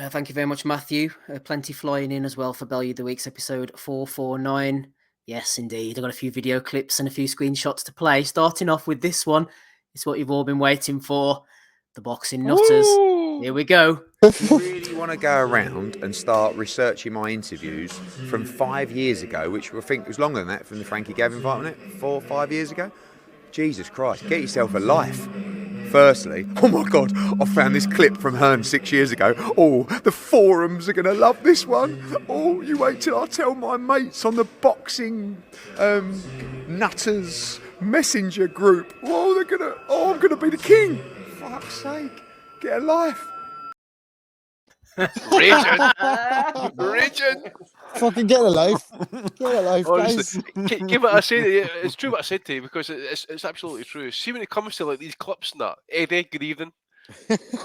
Thank you very much, Matthew. Plenty flying in as well for Bellew of the Week's episode 449. Yes, indeed. I've got a few video clips and a few screenshots to play. Starting off with this one. It's what you've all been waiting for. The boxing nutters. Woo! Here we go. You really want to go around and start researching my interviews from 5 years ago, which I think was longer than that from the Frankie Gavin fight, wasn't it? 4 or 5 years ago? Jesus Christ, get yourself a life. Firstly, oh my God, I found this clip from Hearn 6 years ago. Oh, the forums are going to love this one. Oh, you wait till I tell my mates on the boxing nutters messenger group. Oh, I'm going to be the king. Fuck's sake, get a life. Region. Fucking get a life. Get a life, Honestly, guys. give it. I say that it's true what I said to you because it's absolutely true. See, when it comes to like these clips and that, Eddie, good evening.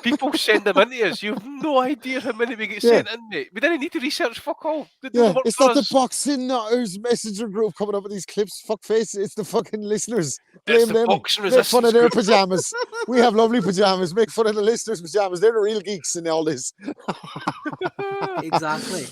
People send them into us. You have no idea how many we get sent in, mate. We didn't need to research fuck all. It's not the boxing nutters messenger group coming up with these clips. Fuck face, it's the fucking listeners. Blame them. Make fun of their pajamas. We have lovely pajamas. Make fun of the listeners' pajamas. They're the real geeks in all this. Exactly.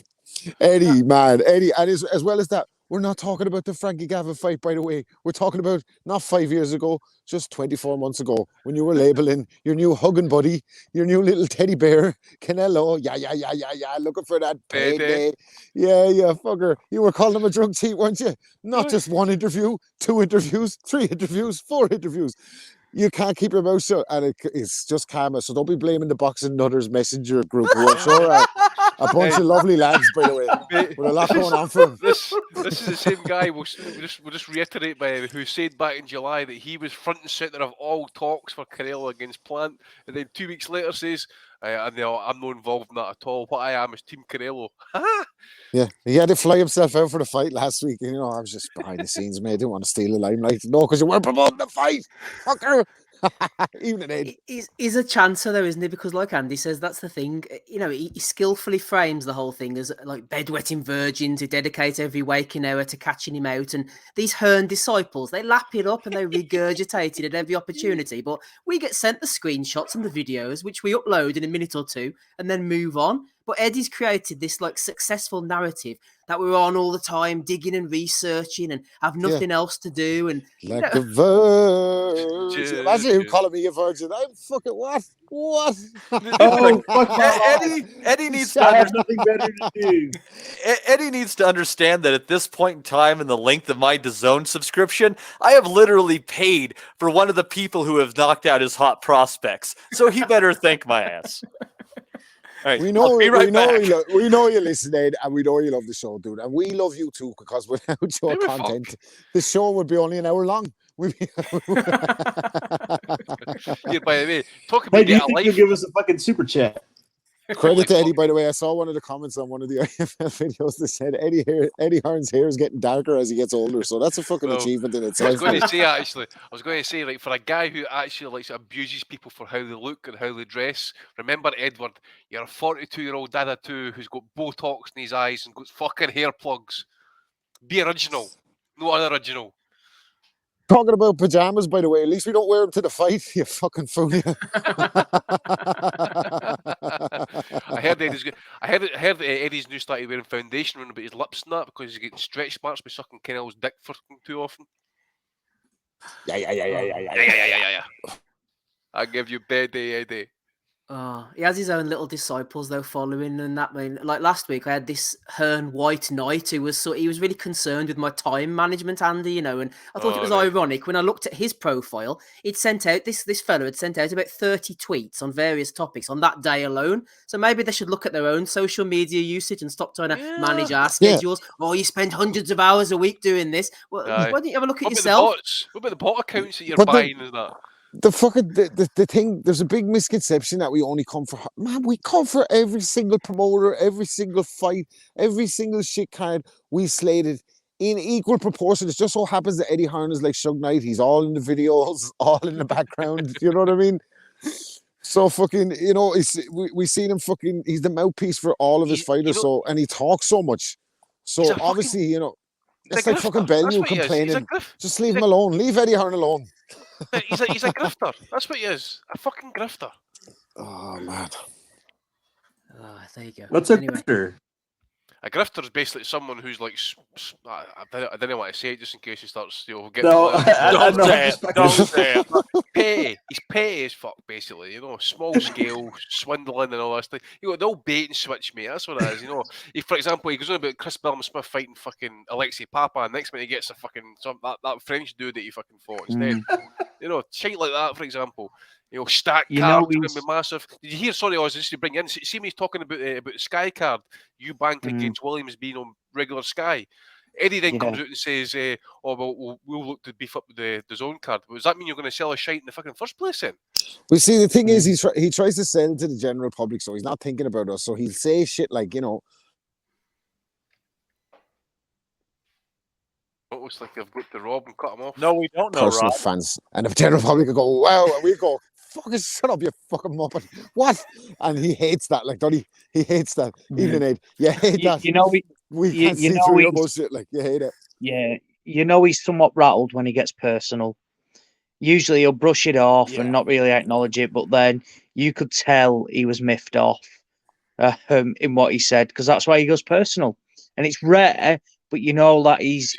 Eddie, man, Eddie, and as well as that, we're not talking about the Frankie Gavin fight, by the way. We're talking about not 5 years ago, just 24 months ago, when you were labeling your new hugging buddy, your new little teddy bear, Canelo. Yeah, looking for that payday. Yeah, fucker. You were calling him a drunk teat, weren't you? Not just one interview, 2 interviews, 3 interviews, 4 interviews. You can't keep your mouth shut, and it's just karma. So don't be blaming the boxing nutters messenger group, who I'm sure are a bunch of lovely lads, by the way, with a lot going on for them. This is the same guy. We'll just reiterate by who said back in July that he was front and centre of all talks for Canelo against Plant, and then 2 weeks later says, I'm not involved in that at all. What I am is Team Canelo. Yeah, he had to fly himself out for the fight last week. You know, I was just behind the scenes, mate. I didn't want to steal the limelight. No, because you weren't promoting the fight, fucker. Even Ed. He's a chancer, though, isn't he? Because, like Andy says, that's the thing. You know, he skillfully frames the whole thing as like bedwetting virgins who dedicate every waking hour to catching him out. And these Hearn disciples, they lap it up and they regurgitate it at every opportunity. But we get sent the screenshots and the videos, which we upload in a minute or two and then move on. But Eddie's created this like successful narrative that we're on all the time, digging and researching and have nothing else to do. And like a virgin. Imagine him calling me a virgin. I'm fucking what? What? Oh, Eddie needs to have nothing better to do. Eddie needs to understand that at this point in time in the length of my DAZN subscription, I have literally paid for one of the people who have knocked out his hot prospects. So he better thank my ass. Right, we know you listen, Ed, and we know you love the show, dude, and we love you too, because without your content, the show would be only an hour long. By the way, talk Hey, about do you think you'll give us a fucking super chat? Credit to Eddie, by the way. I saw one of the comments on one of the IFL videos that said Eddie Hearn's hair is getting darker as he gets older, so that's a fucking achievement in itself. I was going to say, like, for a guy who actually like abuses people for how they look and how they dress, remember, Edward, you're a 42-year-old dada too who's got Botox in his eyes and got fucking hair plugs. Be original, no unoriginal. Talking about pajamas, by the way, at least we don't wear them to the fight, you fucking fool. I heard Eddie's new started wearing foundation around about his lips and that because he's getting stretch marks by sucking Canel's dick for too often. Yeah. I give you bad day, Eddie. Oh, he has his own little disciples though following, and that mean like last week I had this Hearn White Knight who was he was really concerned with my time management, Andy, you know, and I thought it was ironic when I looked at his profile. He'd sent out this fellow had sent out about 30 tweets on various topics on that day alone. So maybe they should look at their own social media usage and stop trying to manage our schedules. Oh, you spend hundreds of hours a week doing this. Well, why don't you have a look at yourself? What about the bot accounts that you're buying and that? The fucking the thing, there's a big misconception that we only come for, man, we come for every single promoter, every single fight, every single shit card we slated in equal proportion. It just so happens that Eddie Hearn is like Suge Knight. He's all in the videos, all in the background. You know what I mean? So fucking, you know, we seen him fucking, he's the mouthpiece for all of his fighters. So, and he talks so much. So obviously, you know, it's like fucking Bellew complaining. Just leave him alone. Leave Eddie Hearn alone. He's a grifter. That's what he is. A fucking grifter. Oh man. There you go. What's a Anyway. grifter? A grifter is basically someone who's like, I didn't want to say it just in case he starts, getting. No, Don't no, say just it. fucking- Don't say it. Petty. He's petty as fuck, basically. Small scale swindling and all that stuff. The old bait and switch, mate. That's what it is. For example, he goes on about Chris Smith fighting fucking Alexei Papa, and next minute he gets a fucking that French dude that he fucking fought instead. Shit like that, for example. Stack cards are going to be massive. Did you hear? Sorry, I was just to bring in. See me talking about the Sky card. You bank against Williams being on regular Sky. Eddie then comes out and says, we'll look to beef up the zone card. Does that mean you're going to sell a shite in the fucking first place then? We see the thing is he tries to sell to the general public, so he's not thinking about us. So he'll say shit like, It looks like they've got to rob and cut him off. No, we don't know, personal Rob. fans, and the general public will go, wow, and we go, fucking shut up, you fucking muppet. What? And he hates that, like, don't he? He hates that. Even Ed, you hate that. We can't see through your bullshit, like, you hate it. Yeah, he's somewhat rattled when he gets personal. Usually he'll brush it off and not really acknowledge it, but then you could tell he was miffed off in what he said, because that's why he goes personal. And it's rare, but that he's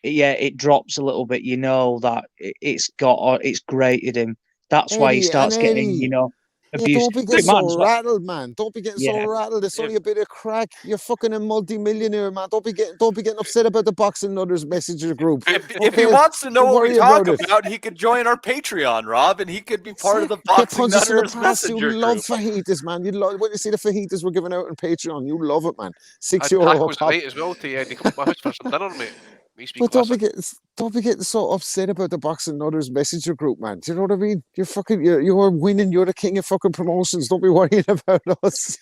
it drops a little bit. That it's grated him. That's why he starts getting, abused. Don't be getting so rattled, man. Don't be getting so rattled. It's only a bit of crack. You're fucking a multi-millionaire, man. Don't be getting upset about the Boxing Nutters Messenger group. If he wants to know what we talk about, he could join our Patreon, Rob, and he could be part of the Boxing Nutters Messenger group. You love fajitas, man. You love when you see the fajitas we're giving out on Patreon. You love it, man. €6 was late as well to come to my house for some dinner, mate. But don't be getting so upset about the Boxing Nutters Messenger group, man. Do you know what I mean? You're winning. You're the king of fucking promotions. Don't be worrying about us.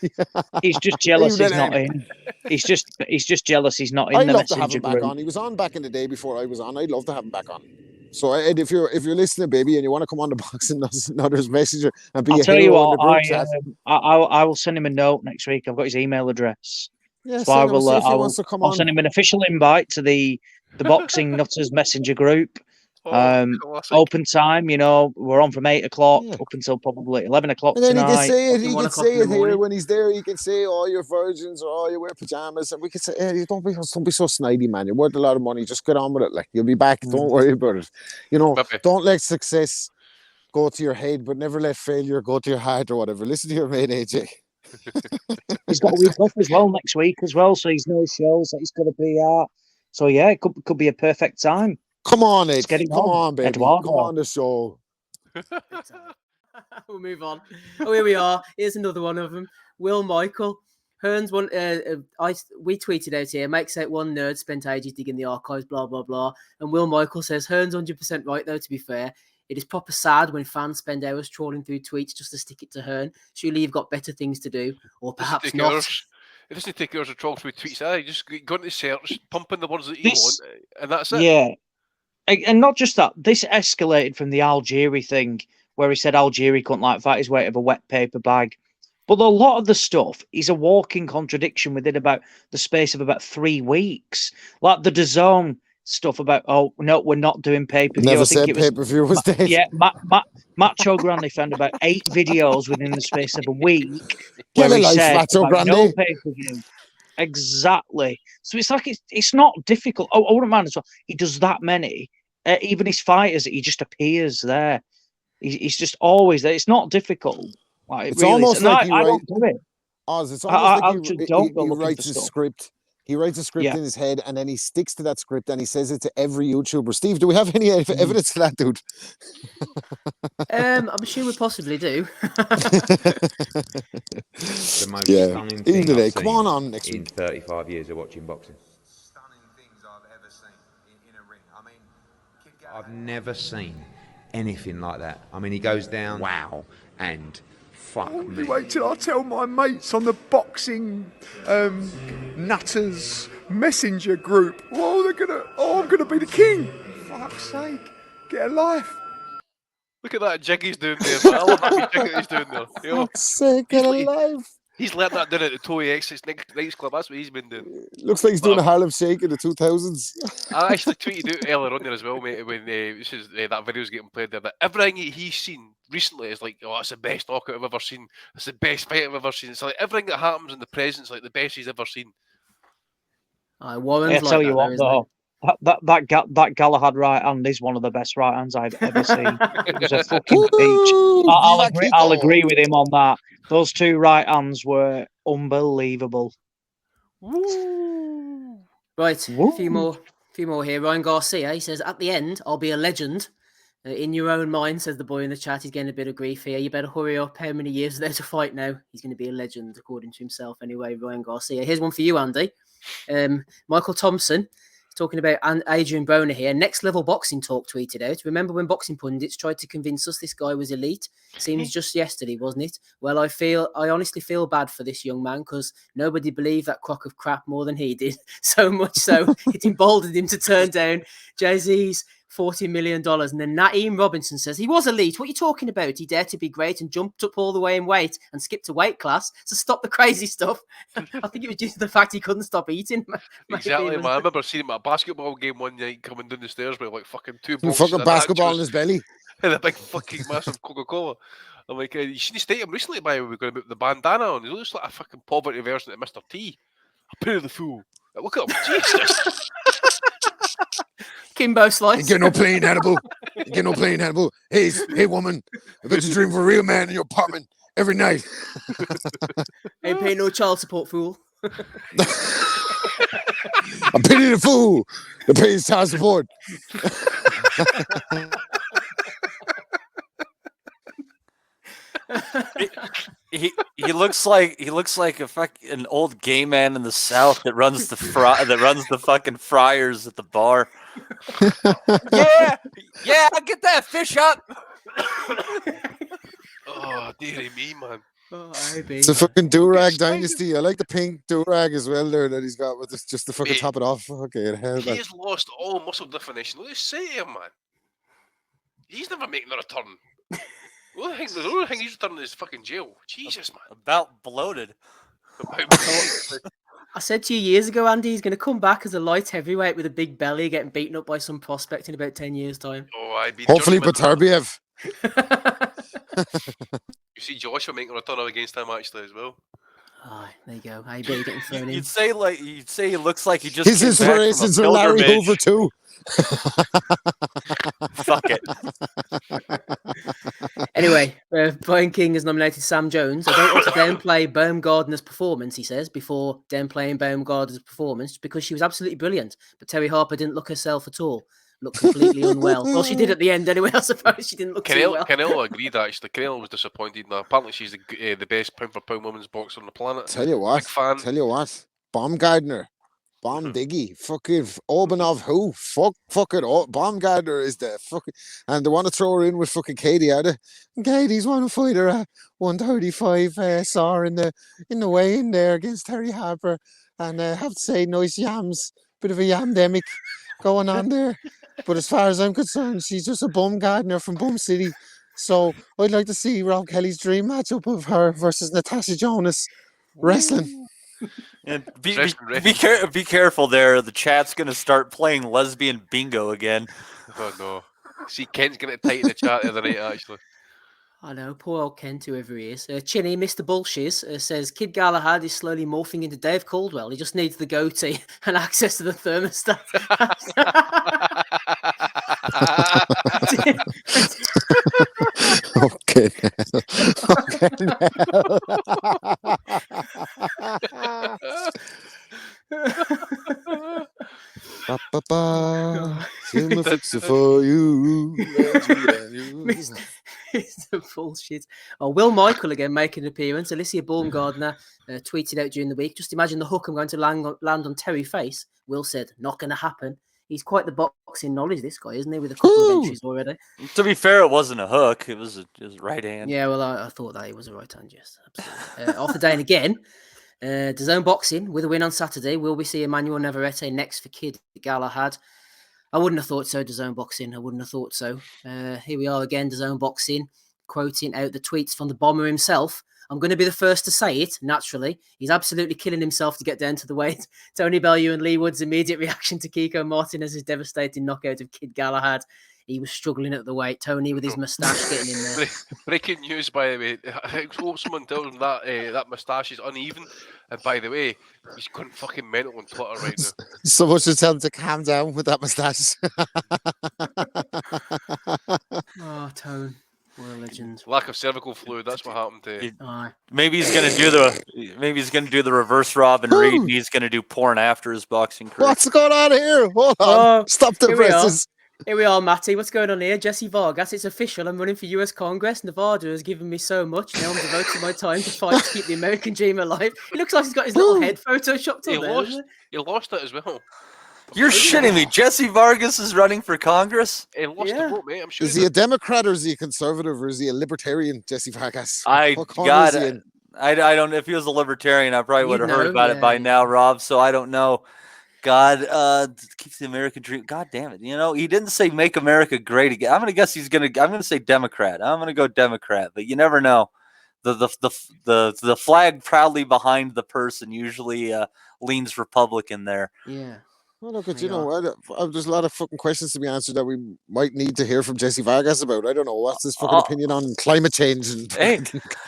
He's just jealous he's not in. He's just jealous he's not in the Messenger group. Back on. He was on back in the day before I was on. I'd love to have him back on. So Ed, if you're listening, baby, and you want to come on the Boxing Nutters Messenger and be a hero on the group chat, I will send him a note next week. I've got his email address. Yeah, so I'll send him an official invite to the Boxing Nutters Messenger group. Open time, we're on from 8 o'clock up until probably 11 o'clock and then tonight. He can say it here when he's there. He can say, "Oh, you're virgins," or "Oh, you wear pajamas," and we can say, "Hey, don't be so snidey, man. You're worth a lot of money. Just get on with it. Like, you'll be back. Don't worry about it. Don't let success go to your head, but never let failure go to your heart or whatever. Listen to your mate, AJ." He's got a week off as well next week as well, so he's no shows that he's going to be at. So yeah, it could be a perfect time. Come on, Ed. Come on, baby. Eduardo. Come on the show. We'll move on. Oh, here we are. Here's another one of them. Will Michael. Hearn's one. We tweeted out here. Makes out one nerd spent ages digging the archives. Blah blah blah. And Will Michael says Hearn's 100% right though. To be fair, it is proper sad when fans spend hours trawling through tweets just to stick it to Hearn. Surely you've got better things to do, or perhaps not. It doesn't take hours to trawl through tweets. You just go into search, pump in the words that you want, and that's it. Yeah. And not just that, this escalated from the Algieri thing, where he said Algieri couldn't fight his weight of a wet paper bag. But a lot of the stuff is a walking contradiction within about the space of about 3 weeks. Like the DAZN stuff about, oh, no, we're not doing pay-per-view. Never said pay-per-view was dead. Yeah, Macho Grande found about 8 videos within the space of a week where he said Macho Grande. No pay-per-view. Exactly. So it's like it's not difficult. Oh, I wouldn't mind as well. He does that many. Even his fighters, he just appears there. He's just always there. It's not difficult. It's really almost like I don't do it. Oz, it's almost like he writes a script. He writes a script in his head, and then he sticks to that script, and he says it to every YouTuber. Steve, do we have any evidence to that, dude? I'm sure we possibly do. The most stunning thing I've seen next in week. 35 years of watching boxing. Stunning things I've ever seen in a ring. I mean, I've never seen anything like that. I mean, he goes down. Wow. And fuck me. Wait till I tell my mates on the Boxing Nutters Messenger group. I'm gonna be the king. Fuck's sake. Get a life. Look at that jig he's doing there. I love that jig that he's doing there. Fuck's sake, get a life. He's learned that down at the Toy Exits Nights Club. That's what he's been doing. Looks like he's doing a Harlem Shake in the 2000s. I actually tweeted out earlier on there as well, mate, when that video's getting played there, that everything he's seen recently is like, oh, that's the best knockout I've ever seen. It's the best fight I've ever seen. It's like everything that happens in the present's like the best he's ever seen. Warren's I tell like you that, what, though, isn't though, that Galahad right hand is one of the best right hands I've ever seen. It was a fucking peach. Woo! Viva I'll Kiko! agree with him on that. Those two right hands were unbelievable. Woo! Right, Woo. a few more here. Ryan Garcia, he says, at the end, I'll be a legend. In your own mind, says the boy in the chat. He's getting a bit of grief here. You better hurry up. How many years are there to fight now? He's going to be a legend, according to himself. Anyway, Ryan Garcia. Here's one for you, Andy. Michael Thompson talking about Adrian Broner here. Next Level Boxing Talk tweeted out. Remember when boxing pundits tried to convince us this guy was elite? Seems just yesterday, wasn't it? Well, I honestly feel bad for this young man because nobody believed that crock of crap more than he did. So much so, it emboldened him to turn down Jay-Z's $40 million. And then Naeem Robinson says, he was elite. What are you talking about? He dared to be great and jumped up all the way in weight and skipped a weight class. So stop the crazy stuff. I think it was due to the fact he couldn't stop eating. Exactly, man. I remember seeing him at a basketball game one night coming down the stairs with like fucking two Some boxes fucking of basketball in nachos his belly. and a big fucking massive Coca-Cola. I'm like, you shouldn't state him recently by we were going to put the bandana on. He looks like a fucking poverty version of Mr. T. I pay the fool. Look at him. Jesus. Kimbo Slice. Ain't get no plain edible. Ain't get no plain edible. Hey woman, I bet you dream of a real man in your apartment every night. Ain't paying no child support, fool. I pity the fool that pays child support. He looks like an old gay man in the South that runs the fucking fryers at the bar. yeah, I'll get that fish up. Oh, dearie me, man. Oh, It's a fucking do-rag dynasty. I like the pink do-rag as well there that he's got with this, just to fucking Mate, top it off. Okay, hell, He has lost all muscle definition. Let's say to him, man. He's never making a return. The only thing he's returning is fucking jail. Jesus, man. About bloated. I said to you years ago, Andy, he's going to come back as a light heavyweight with a big belly, getting beaten up by some prospect in about 10 years' time. Oh, I'd be hopefully journeyman. Batarbiev. You see Joshua making a return against him actually as well. Oh, there you go. I bet getting thrown in. You'd say he looks like he just His came back from a inspirations are Larry pilgrimage. Hoover too. Fuck it. Anyway, Brian King has nominated Sam Jones. I don't want to downplay Baumgartner's performance, he says, before downplaying Baumgartner's performance because she was absolutely brilliant. But Terry Harper didn't look herself at all. Looked completely unwell. Well, she did at the end anyway, I suppose. She didn't look too well. Canelo agreed, actually. Canelo was disappointed. Now, apparently, she's the best pound-for-pound women's boxer on the planet. Tell you what. Big fan. Tell you what. Baumgartner. Diggy. Fucking Obanov who? Fuck it. Baumgartner is the fucking... And they want to throw her in with fucking Katie, are they? And Katie's want to fight her at 135. Saw her in the weigh-in there against Terry Harper. And I have to say, nice yams. Bit of a yamdemic going on there. But as far as I'm concerned, she's just a Baumgartner from Bum City. So I'd like to see Rob Kelly's dream matchup of her versus Natasha Jonas wrestling. And be careful there. The chat's gonna start playing lesbian bingo again. Oh no! See, Kent's getting it tight in the chat the other night. Actually, I know, poor old Kent, whoever he is. Chinny, Mr. Bullshiz, says Kid Galahad is slowly morphing into Dave Caldwell. He just needs the goatee and access to the thermostat. Okay. She'll fix it for you. Mr. Bullshit. Oh, Will Michael again making an appearance. Alicia Baumgartner tweeted out during the week. Just imagine the hook I'm going to land on Terry Face. Will said, not going to happen. He's quite the boxing knowledge, this guy, isn't he? With a couple of entries already. To be fair, it wasn't a hook. It was his right hand. Yeah, well, I thought that it was a right hand, yes. Absolutely. Off the day and again. DAZN Boxing with a win on Saturday. Will we see Emmanuel Navarrete next for Kid Galahad? I wouldn't have thought so, DAZN Boxing. I wouldn't have thought so. Here we are again, DAZN Boxing, quoting out the tweets from the bomber himself. I'm going to be the first to say it, naturally. He's absolutely killing himself to get down to the weight. Tony Bellew and Lee Wood's immediate reaction to Kiko Martinez's devastating knockout of Kid Galahad. he was struggling at the weight. Tony with his moustache getting in there. Breaking news, by the way. I hope someone tells him that that moustache is uneven. And by the way, he's going fucking mental on Twitter right now. So much to tell him to calm down with that moustache. Oh, Tone. What a legend. Lack of cervical fluid. That's what happened to. Aye. Maybe he's gonna do the reverse Robin Reed. And he's gonna do porn after his boxing career. What's going on here? Hold on. Stop the presses. Here we are, Matty. What's going on here? Jesse Vargas. It's official. I'm running for US Congress. Nevada has given me so much. Now I'm devoting my time to fight to keep the American dream alive. It looks like he's got his little head photoshopped on there. He lost it as well. You're shitting me. Jesse Vargas is running for Congress? He lost the vote, mate. I'm sure. Is he a Democrat or is he a conservative or is he a libertarian, Jesse Vargas? I don't. If he was a libertarian, I probably would have heard about it by now, Rob. So I don't know. God, keeps the American dream. God damn it! You know, he didn't say "Make America Great Again." I'm gonna say Democrat. I'm gonna go Democrat, but you never know. The flag proudly behind the person usually leans Republican there. Yeah. Well, look, there's a lot of fucking questions to be answered that we might need to hear from Jesse Vargas about. I don't know what's his fucking opinion on climate change and. Hey,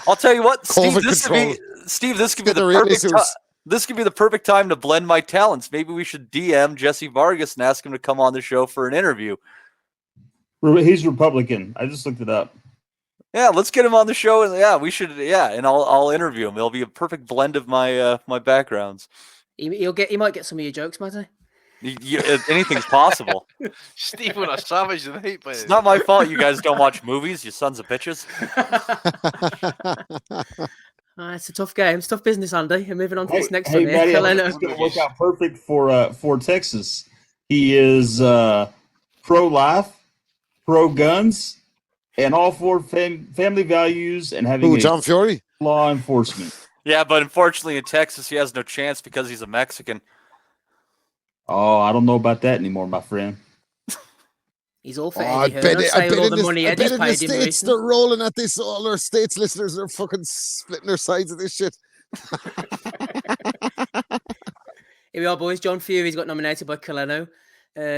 I'll tell you what, Steve. This could be the perfect time. This could be the perfect time to blend my talents. Maybe we should DM Jesse Vargas and ask him to come on the show for an interview. He's Republican. I just looked it up. Yeah, let's get him on the show, and we should. Yeah, and I'll interview him. It'll be a perfect blend of my my backgrounds. He might get some of your jokes, Matty. Anything's possible. Steve on a savage tonight, but it's not my fault you guys don't watch movies, you sons of bitches. It's a tough game. It's tough business, Andy. And moving on to this next one here. Matty, it's going to work out perfect for Texas. He is pro-life, pro-guns, and all for family values and having John Fury? Law enforcement. Yeah, but unfortunately in Texas he has no chance because he's a Mexican. Oh, I don't know about that anymore, my friend. He's all for Eddie Hearn. I bet in the States they're rolling at this. All our States listeners are fucking splitting their sides of this shit. Here we are, boys. John Fury's got nominated by Coleno.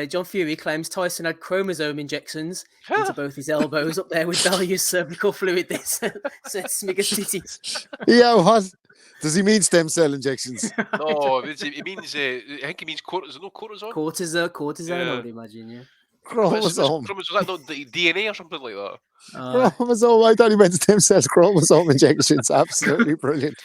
John Fury claims Tyson had chromosome injections into both his elbows up there with Bellew's cervical fluid. This says Smigger City. Yeah, what? Does he mean stem cell injections? No, he means. I think he means cortisone. Cortisone, I would imagine. Yeah. Chromosome. Was that not the DNA or something like that? Chromosome. I thought he meant stem cells. Chromosome injections. Absolutely brilliant.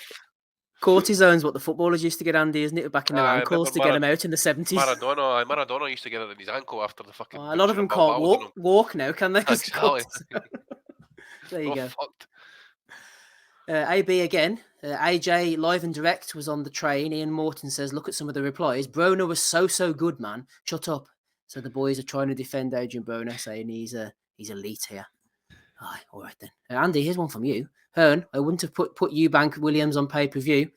Cortisone's what the footballers used to get, Andy, isn't it? Back in their ankles to get them out in the 70s. Maradona used to get it in his ankle after the fucking. A lot of them can't walk now, can they? Exactly. There you go. AB again. AJ live and direct was on the train. Ian Morton says, "Look at some of the replies. Broner was so good, man. Shut up." So the boys are trying to defend Adrian Broner, saying he's elite here. All right then. Andy, here's one from you. Hearn, I wouldn't have put Eubank Williams on pay-per-view.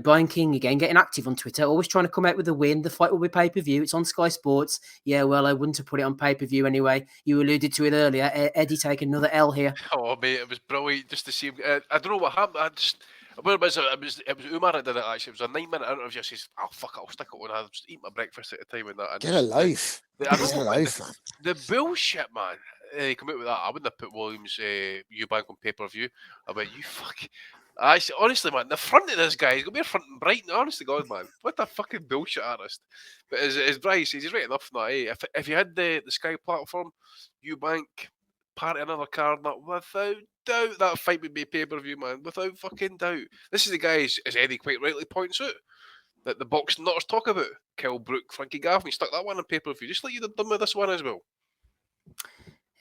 Brian King again, getting active on Twitter, always trying to come out with a win. The fight will be pay-per-view. It's on Sky Sports. Yeah, well, I wouldn't have put it on pay-per-view anyway. You alluded to it earlier. Eddie taking another L here. Oh, mate, it was brilliant just to see him. I don't know what happened. It was Umar that did it, actually. It was a 9-minute interview. He says, "Oh, fuck it, I'll stick it on. I'll just eat my breakfast at the time." And that. Get a life. The bullshit, man. They come out with that. I wouldn't have put Williams Eubank on pay-per-view. I mean, you fuck. Honestly, man, the front of this guy, he's going to be a front and bright. Honest to God, man. What a fucking bullshit artist. But as Bryce says, he's right enough now. Eh? If you had the Sky platform, Eubank, part of another card, without doubt, that fight would be pay-per-view, man. Without fucking doubt. This is the guy, as Eddie quite rightly points out, that the boxing nutters talk about. Kell Brook, Frankie Gaffney, stuck that one on pay-per-view, just like you'd have done with this one as well.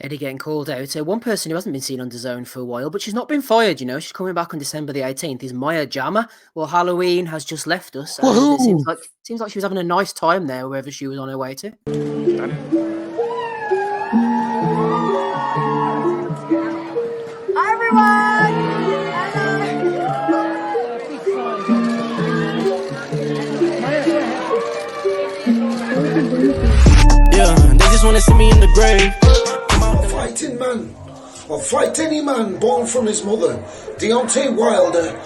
Eddie getting called out. One person who hasn't been seen on DAZN for a while, but she's not been fired, you know. She's coming back on December the 18th, is Maya Jama. Well, Halloween has just left us. And it seems like she was having a nice time there, wherever she was on her way to. Hi, everyone! Yeah, they just want to see me in the grave. Fighting man. I'll fight any man born from his mother. Deontay Wilder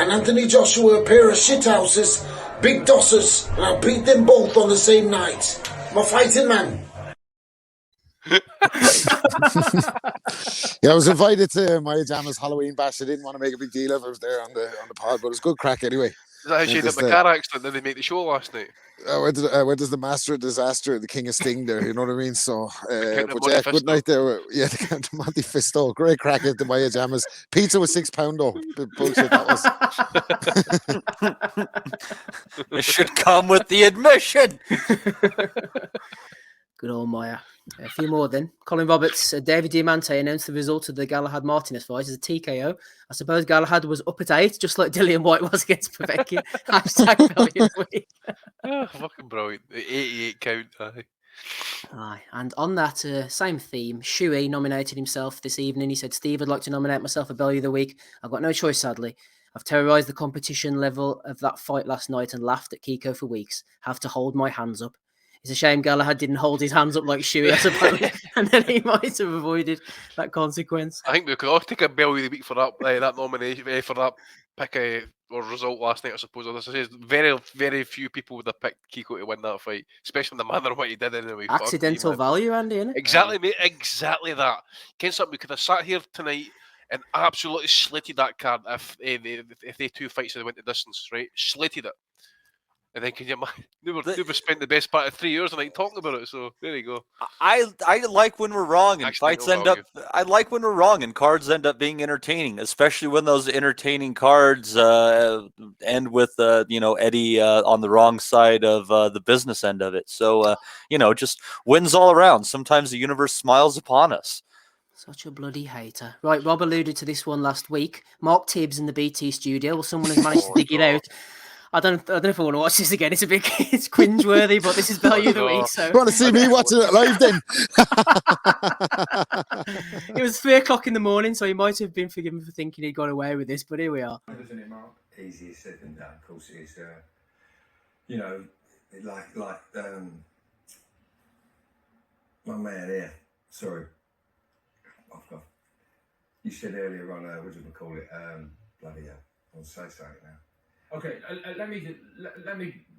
and Anthony Joshua, a pair of shithouses, big dossers, and I'll beat them both on the same night. I'm a fighting man. Yeah, I was invited to Maya Jama's Halloween bash. I didn't want to make a big deal of it. I was there on the pod, but it was good crack anyway. Is that how she ended up in a car accident? Did they make the show last night? Where does the Master of Disaster, the King of Sting there? You know what I mean? So, Count of but Monte yeah, good Fisto. night there. Yeah, the Count of Monte Fisto. Great crack at the Maya Jama's. Pizza was £6 though. Bullshit that was. It should come with the admission. Good old Maya. A few more then. Colin Roberts, David Diamante announced the result of the Galahad-Martinez fight as a TKO. I suppose Galahad was up at 8, just like Dillian White was against Povetkin. Hashtag Bellew of the week. Oh, fucking brilliant. The 88 count. Aye. Aye. And on that same theme, Shuey nominated himself this evening. He said, Steve, I'd like to nominate myself a Bellew of the week. I've got no choice, sadly. I've terrorised the competition level of that fight last night and laughed at Kiko for weeks. Have to hold my hands up. It's a shame Galahad didn't hold his hands up like Shuey, I suppose, and then he might have avoided that consequence. I think we could all take a Bellew of the week for that nomination, for that pick or result last night, I suppose. As I say, very, very few people would have picked Kiko to win that fight, especially in the manner of what he did anyway. Accidental value, Andy, innit? Exactly, mate. Exactly that. Ken, something we could have sat here tonight and absolutely slated that card if they two fights had went the distance, right? Slated it. And then can you imagine? Never spent the best part of 3 years tonight talking about it. So there you go. I like when we're wrong and fights end up. I like when we're wrong and cards end up being entertaining, especially when those entertaining cards end with Eddie on the wrong side of the business end of it. So just wins all around. Sometimes the universe smiles upon us. Such a bloody hater. Right, Rob alluded to this one last week. Mark Tibbs in the BT studio. Well, someone has managed to dig it out. I don't know if I want to watch this again. It's cringeworthy, but this is Bellew of the week. So you want to see me watching it live then? It was 3:00 in the morning, so he might have been forgiven for thinking he'd got away with this, but here we are. Isn't it, Mark? Easier said than done. Of course, it's my man here. Sorry, you said earlier on what do we call it? Bloody hell! I'll say something now. Okay, let me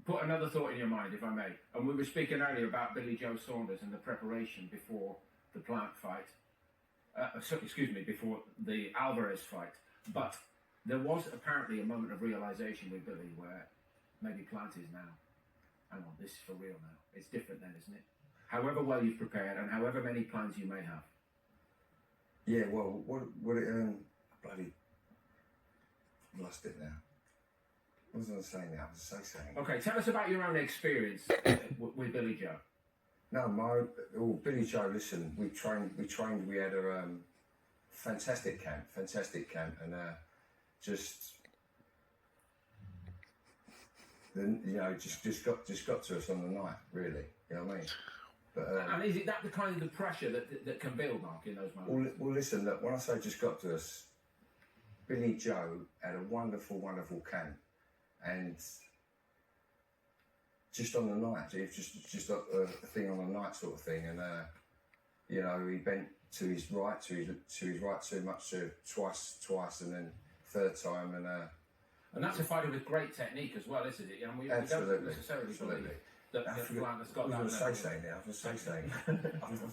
put another thought in your mind, if I may. And we were speaking earlier about Billy Joe Saunders and the preparation before the Plant fight. Before the Alvarez fight. But there was apparently a moment of realization with Billy where maybe Plant is now. Hang on, this is for real now. It's different then, isn't it? However well you've prepared and however many plans you may have. Yeah, well, what it bloody lost it now. What was I saying now? I was saying. Okay, tell us about your own experience with Billy Joe. No, Billy Joe. Listen, we trained. We had a fantastic camp, and just got to us on the night, really. You know what I mean? But, and is it that the kind of the pressure that can build, Mark, in those moments? Well, listen. Look, when I say just got to us, Billy Joe had a wonderful, wonderful camp. And just on the night, it was just a thing on the night sort of thing, and he bent to his right too much, twice, and then third time, and that's a fighter with great technique as well, isn't it? We don't necessarily believe that Plant has got that. I was going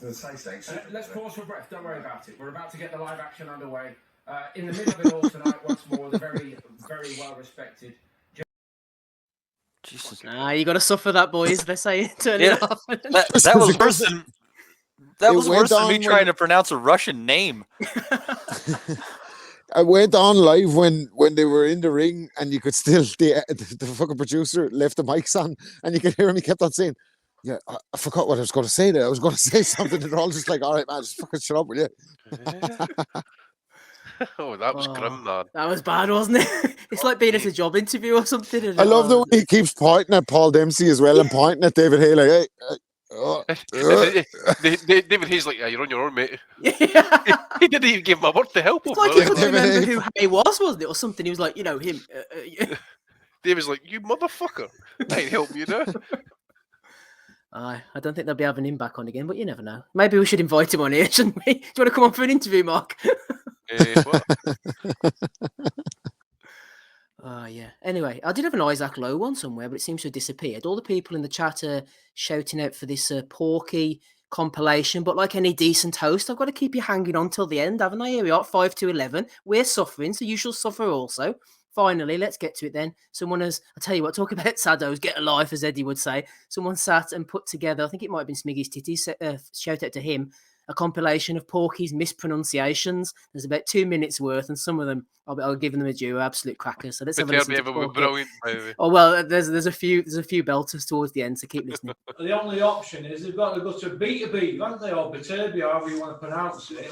to say something. Let's pause for breath. Don't worry about it. We're about to get the live action underway. In the middle of it all tonight, once more, the very, very well respected. Jesus. You got to suffer that, boys. They're saying turn it off. That was worse than me trying to pronounce a Russian name. I went on live when they were in the ring, and you could still the fucking producer left the mics on, and you could hear him. He kept on saying, "Yeah, I forgot what I was going to say there. I was going to say something." And they're all just like, "All right, man, just fucking shut up, will you?" Oh, that was grim, man. That was bad, wasn't it? It's like being at a job interview or something. I love the way he keeps pointing at Paul Dempsey as well and pointing at David Hay like, hey. David Hay's like, yeah, you're on your own, mate. Yeah. He didn't even give him a word to help him. It's like he couldn't remember who Hay was, wasn't it? Or something. He was like, him. David's like, you motherfucker. I ain't help you now. I don't think they'll be having him back on again, but you never know. Maybe we should invite him on here, shouldn't we? Do you want to come on for an interview, Mark? Yeah. Anyway, I did have an Isaac Lowe one somewhere, but it seems to have disappeared. All the people in the chat are shouting out for this Porky compilation. But like any decent host, I've got to keep you hanging on till the end, haven't I? Here we are, 5 to 11. We're suffering, so you shall suffer also. Finally, let's get to it then. Someone has, I tell you what, talk about saddos, get a life, as Eddie would say. Someone sat and put together, I think it might have been Smiggy's Titties, shout out to him, a compilation of Porky's mispronunciations. There's about 2 minutes worth, and some of them, I'll give them a due, absolute crackers. So let's have a listen to Porky. Brilliant, by the way. Oh well, there's a few belters towards the end, so keep listening. The only option is they've got to go to BOTW, haven't they, or BOTW, however you want to pronounce it.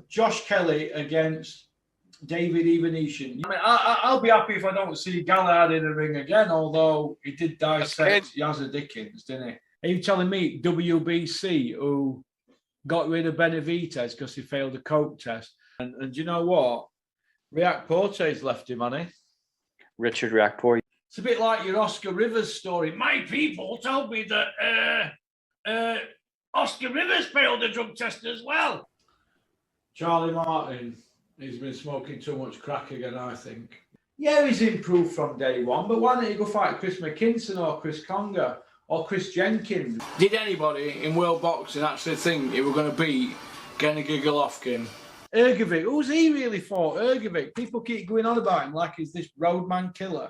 Josh Kelly against David Evanesian. I mean, I'll be happy if I don't see Galahad in the ring again, although he did dissect Yazza Dickens, didn't he? Are you telling me WBC, who got rid of Benavidez because he failed a coke test? And you know what? React Porte's left him, hasn't he? Richard Reactport. It's a bit like your Oscar Rivers story. My people told me that Oscar Rivers failed a drug test as well. Charlie Martin, he's been smoking too much crack again, I think. Yeah, he's improved from day one, but why don't you go fight Chris McKinson or Chris Conger or Chris Jenkins? Did anybody in world boxing actually think he were going to beat Gennady Golovkin? Ergovic, who's he really for? Ergovic, people keep going on about him like he's this roadman killer.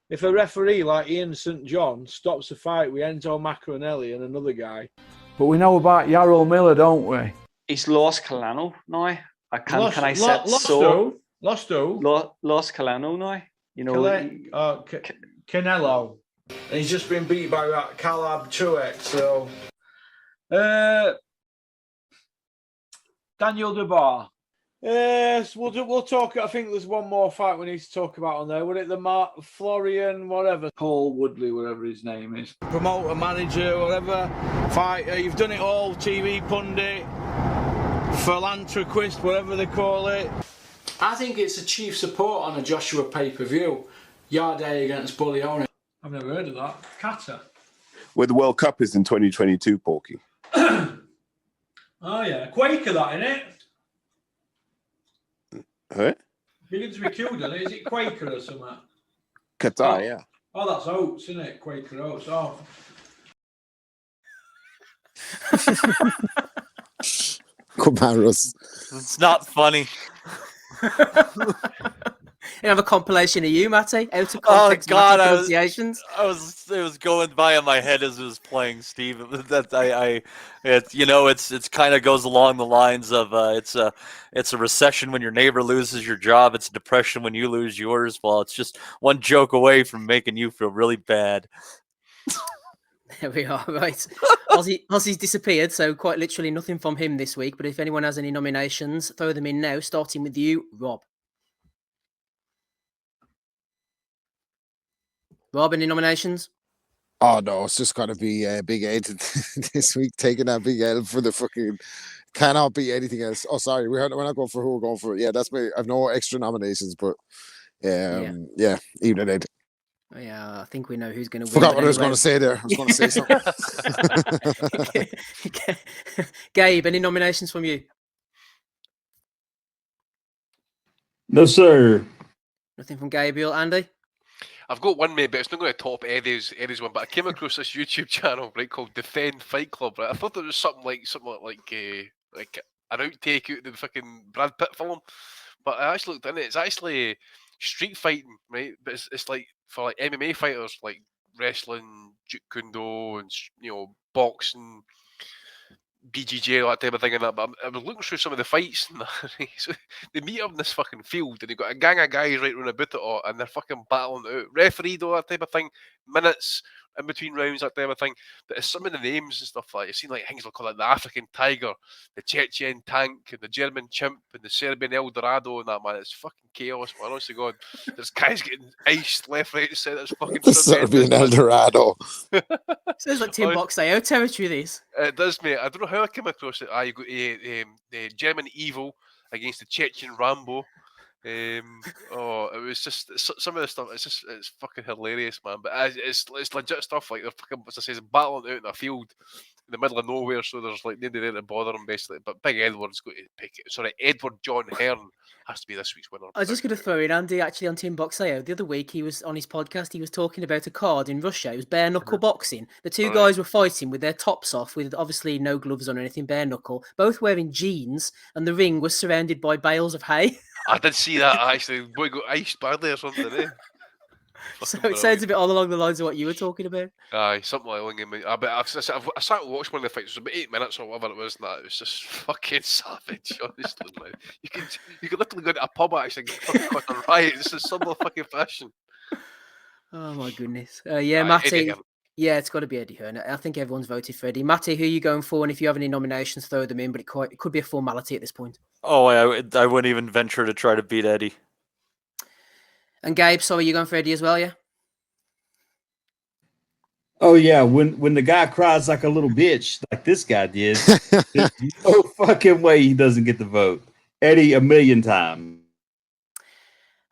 If a referee like Ian St. John stops a fight with Enzo Maccarinelli and another guy. But we know about Yarrow Miller, don't we? He's lost Colano now. Lost Colano now. You know, Canelo. And he's just been beat by that Calab Truex. So, Daniel Dubois. Yes, we'll talk. I think there's one more fight we need to talk about on there. Would it the Florian, whatever, Paul Woodley, whatever his name is, promoter, manager, whatever, fighter? You've done it all. TV pundit, philanthropist, whatever they call it. I think it's a chief support on a Joshua pay-per-view. Yarday against Bullioni. I've never heard of that. Kata. Where the World Cup is in 2022, Porky. Oh yeah, Quaker that, innit? Huh? Begins to be cute, doesn't it? Is it Quaker or something? Qatar, yeah. Oh, that's oats, isn't it? Quaker oats. Oh. Come on, Russ. It's not funny. You have a compilation of you, Matty, out of context. Oh God, pronunciations. It was going by in my head as it was playing, Steve. It's kind of goes along the lines of it's a recession when your neighbor loses your job. It's a depression when you lose yours. Well, it's just one joke away from making you feel really bad. There we are, right. Ozzy's disappeared, so quite literally nothing from him this week. But if anyone has any nominations, throw them in now, starting with you, Rob. Rob, any nominations? Oh no, it's just gotta be Big Ed this week, taking that big L for the fucking. Cannot be anything else. Oh, sorry, we're not going for who we're going for. Yeah, that's me. I've no extra nominations, but yeah, even Ed. Yeah, I think we know who's going to win. Forgot what I was going to say there. I was going to say something. Gabe, any nominations from you? No, sir. Nothing from Gabriel. Andy? I've got one, mate, but it's not going to top Eddie's one. But I came across this YouTube channel, right, called Defend Fight Club. Right? I thought there was something like an outtake out of the fucking Brad Pitt film, but I actually looked in it. It's actually street fighting, right? But it's like for like MMA fighters, like wrestling, Jeet Kune Do, and boxing, BJJ, that type of thing, and that. But I was looking through some of the fights, and so they meet up in this fucking field, and they've got a gang of guys right round about it all, and they're fucking battling it out. Refereed, all that type of thing, minutes in between rounds, that type of thing. But some of the names and stuff like, you've seen like things like the African Tiger, the Chechen Tank, and the German Chimp, and the Serbian El Dorado, and that, man. It's fucking chaos, man. Honestly, God, there's guys getting iced left, right, and centre. It's fucking the Serbian El Dorado. Sounds like Team Box AO territory, these. It does, mate. I don't know how I came across it. You got the German Evil against the Chechen Rambo. It was just some of the stuff. It's fucking hilarious, man. But it's legit stuff. Like they're fucking, as I say, battling out in a field, in the middle of nowhere, so there's like nobody there to bother him basically. But Big Edward's got to pick it. Sorry, Edward John Hearn has to be this week's winner. I was just going to throw in Andy actually on Tim Boxeo. The other week he was on his podcast. He was talking about a card in Russia. It was bare knuckle boxing. The two guys were fighting with their tops off, with obviously no gloves on or anything, bare knuckle. Both wearing jeans, and the ring was surrounded by bales of hay. I did see that actually. Boy got iced badly or something. Eh? So it sounds a bit all along the lines of what you were talking about. Aye, something like I sat and watched one of the fights. It was about 8 minutes or whatever it was, and that it was just fucking savage. Honestly, man. You could literally go to a pub actually and get fucking caught a riot. This is some fucking fashion. Oh my goodness. Yeah, Matty. Yeah, it's got to be Eddie Hearn. I think everyone's voted for Eddie. Matty, who are you going for? And if you have any nominations, throw them in. But it could be a formality at this point. Oh, I wouldn't even venture to try to beat Eddie. And Gabe, sorry, you going for Eddie as well, yeah? Oh yeah, when the guy cries like a little bitch, like this guy did, there's no fucking way he doesn't get the vote. Eddie 1,000,000 times.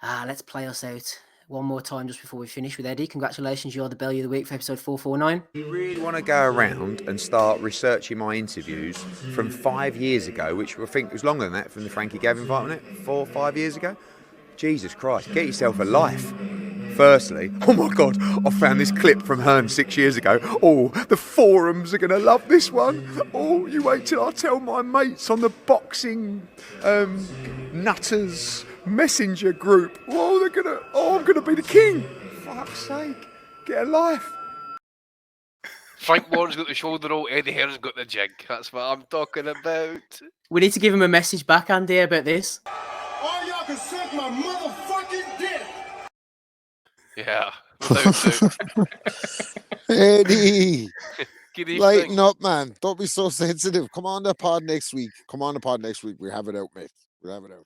Let's play us out one more time just before we finish with Eddie. Congratulations, you're the Bellew of the Week for episode 449. You really want to go around and start researching my interviews from 5 years ago, which I think was longer than that from the Frankie Gavin fight, wasn't it? 4 or 5 years ago? Jesus Christ, get yourself a life. Firstly, oh my God, I found this clip from Hearn 6 years ago. Oh, the forums are going to love this one. Oh, you wait till I tell my mates on the boxing nutters messenger group. Oh, I'm going to be the king. Fuck's sake, get a life. Frank Warren's got the shoulder roll, Eddie Hearn's got the jig. That's what I'm talking about. We need to give him a message back, Andy, about this. All y'all can suck my motherfucking dick. Yeah. Eddie, lighten up, man. Don't be so sensitive. Come on the pod next week. We'll have it out, mate. We'll have it out.